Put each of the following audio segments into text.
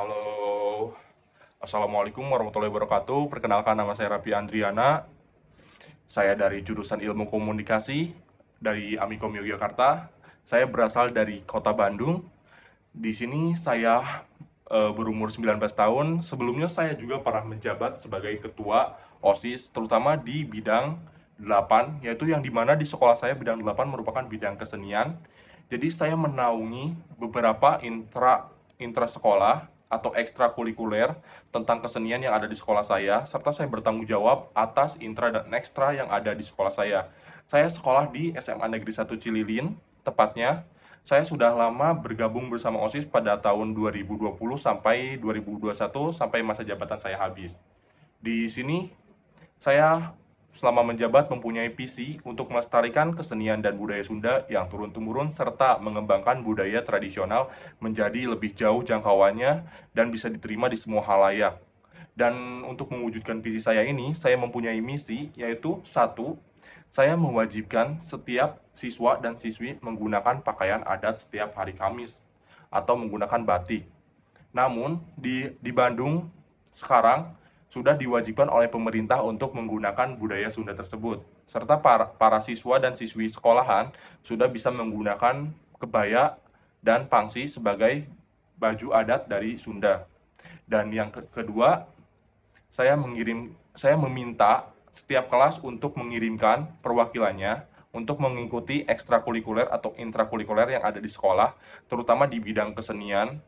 Halo, Assalamualaikum warahmatullahi wabarakatuh. Perkenalkan, nama saya Raffi Andriana. Saya dari jurusan Ilmu Komunikasi dari Amikom Yogyakarta. Saya berasal dari Kota Bandung. Di sini saya berumur 19 tahun. Sebelumnya saya juga pernah menjabat sebagai ketua OSIS, terutama di bidang 8, yaitu yang dimana di sekolah saya bidang 8 merupakan bidang kesenian. Jadi saya menaungi beberapa intra sekolah atau ekstrakurikuler tentang kesenian yang ada di sekolah saya, serta saya bertanggung jawab atas intra dan ekstra yang ada di sekolah saya. Saya sekolah di SMA Negeri 1 Cililin, tepatnya. Saya sudah lama bergabung bersama OSIS pada tahun 2020 sampai 2021 sampai masa jabatan saya habis. Di sini saya selama menjabat mempunyai visi untuk melestarikan kesenian dan budaya Sunda yang turun-temurun serta mengembangkan budaya tradisional menjadi lebih jauh jangkauannya dan bisa diterima di semua halayak. Dan untuk mewujudkan visi saya ini, saya mempunyai misi, yaitu satu, saya mewajibkan setiap siswa dan siswi menggunakan pakaian adat setiap hari Kamis atau menggunakan batik. Namun di Bandung sekarang sudah diwajibkan oleh pemerintah untuk menggunakan budaya Sunda tersebut. Serta para siswa dan siswi sekolahan sudah bisa menggunakan kebaya dan pangsi sebagai baju adat dari Sunda. Dan yang kedua, saya meminta setiap kelas untuk mengirimkan perwakilannya untuk mengikuti ekstrakurikuler atau intrakurikuler yang ada di sekolah, terutama di bidang kesenian.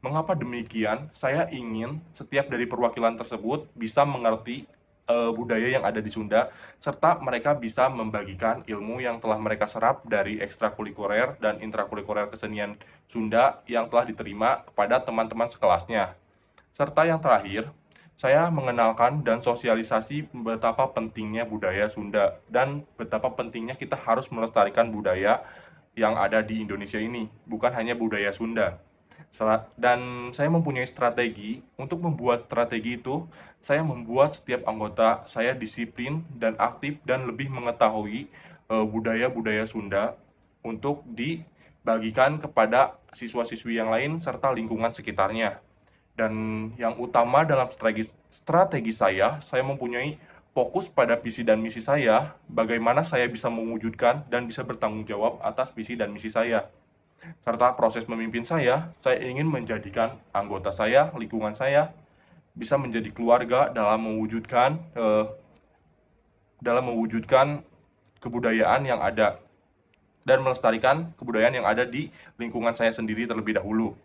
Mengapa demikian? Saya ingin setiap dari perwakilan tersebut bisa mengerti budaya yang ada di Sunda, serta mereka bisa membagikan ilmu yang telah mereka serap dari ekstrakurikuler dan intrakurikuler kesenian Sunda yang telah diterima kepada teman-teman sekelasnya. Serta yang terakhir, saya mengenalkan dan sosialisasi betapa pentingnya budaya Sunda dan betapa pentingnya kita harus melestarikan budaya yang ada di Indonesia ini, bukan hanya budaya Sunda. Dan saya mempunyai strategi. Untuk membuat strategi itu, saya membuat setiap anggota saya disiplin dan aktif dan lebih mengetahui budaya-budaya Sunda untuk dibagikan kepada siswa-siswi yang lain serta lingkungan sekitarnya. Dan yang utama dalam strategi saya mempunyai fokus pada visi dan misi saya, bagaimana saya bisa mewujudkan dan bisa bertanggung jawab atas visi dan misi saya. Serta proses memimpin saya ingin menjadikan anggota saya, lingkungan saya, bisa menjadi keluarga dalam mewujudkan kebudayaan yang ada dan melestarikan kebudayaan yang ada di lingkungan saya sendiri terlebih dahulu.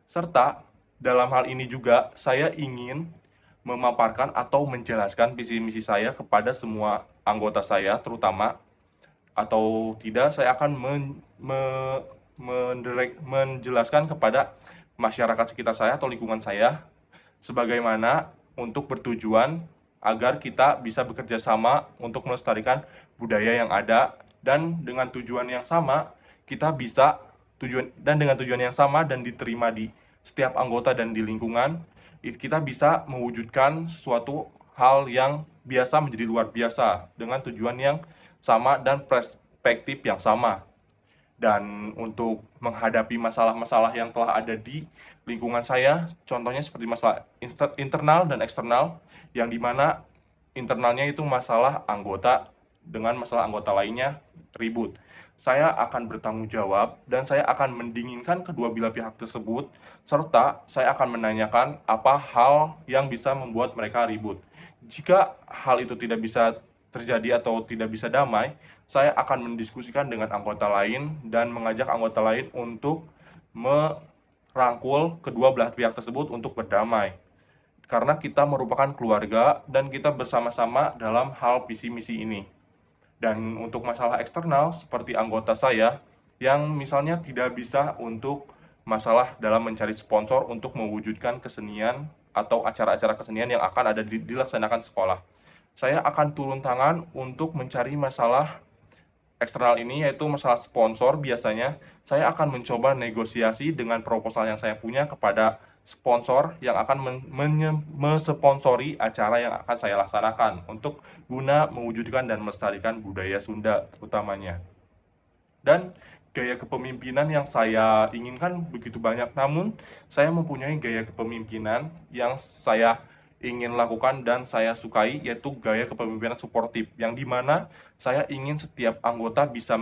Serta dalam hal ini juga saya ingin memaparkan atau menjelaskan visi misi saya kepada semua anggota saya, terutama atau tidak saya akan menjelaskan kepada masyarakat sekitar saya atau lingkungan saya sebagaimana untuk bertujuan agar kita bisa bekerja sama untuk melestarikan budaya yang ada, dan dengan tujuan yang sama kita bisa dengan tujuan yang sama dan diterima di setiap anggota dan di lingkungan, kita bisa mewujudkan sesuatu hal yang biasa menjadi luar biasa dengan tujuan yang sama dan perspektif yang sama. Dan untuk menghadapi masalah-masalah yang telah ada di lingkungan saya, contohnya seperti masalah internal dan eksternal, yang dimana internalnya itu masalah anggota dengan masalah anggota lainnya ribut. Saya akan bertanggung jawab dan saya akan mendinginkan kedua belah pihak tersebut, serta saya akan menanyakan apa hal yang bisa membuat mereka ribut. Jika hal itu tidak bisa terjadi atau tidak bisa damai, saya akan mendiskusikan dengan anggota lain dan mengajak anggota lain untuk merangkul kedua belah pihak tersebut untuk berdamai. Karena kita merupakan keluarga dan kita bersama-sama dalam hal visi misi ini. Dan untuk masalah eksternal seperti anggota saya yang misalnya tidak bisa untuk masalah dalam mencari sponsor untuk mewujudkan kesenian atau acara-acara kesenian yang akan ada dilaksanakan sekolah. Saya akan turun tangan untuk mencari masalah eksternal ini, yaitu masalah sponsor. Biasanya saya akan mencoba negosiasi dengan proposal yang saya punya kepada sponsor yang akan mensponsori acara yang akan saya laksanakan untuk guna mewujudkan dan melestarikan budaya Sunda utamanya. Dan gaya kepemimpinan yang saya inginkan begitu banyak, namun saya mempunyai gaya kepemimpinan yang saya ingin lakukan dan saya sukai, yaitu gaya kepemimpinan suportif, yang dimana saya ingin setiap anggota bisa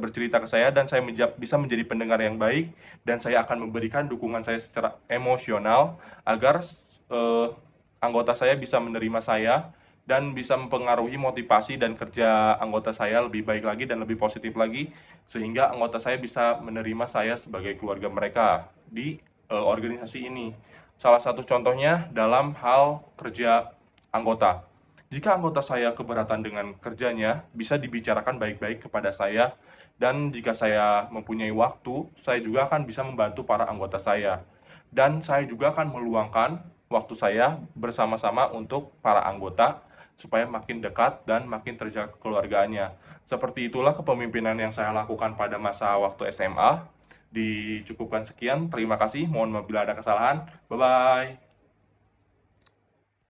bercerita ke saya dan saya bisa menjadi pendengar yang baik, dan saya akan memberikan dukungan saya secara emosional agar eh, anggota saya bisa menerima saya dan bisa mempengaruhi motivasi dan kerja anggota saya lebih baik lagi dan lebih positif lagi, sehingga anggota saya bisa menerima saya sebagai keluarga mereka di organisasi ini. Salah satu contohnya dalam hal kerja anggota. Jika anggota saya keberatan dengan kerjanya, bisa dibicarakan baik-baik kepada saya, dan jika saya mempunyai waktu, saya juga akan bisa membantu para anggota saya. Dan saya juga akan meluangkan waktu saya bersama-sama untuk para anggota supaya makin dekat dan makin terjaga keluarganya. Seperti itulah kepemimpinan yang saya lakukan pada masa waktu SMA. Dicukupkan sekian, terima kasih. Mohon maaf bila ada kesalahan. Bye bye.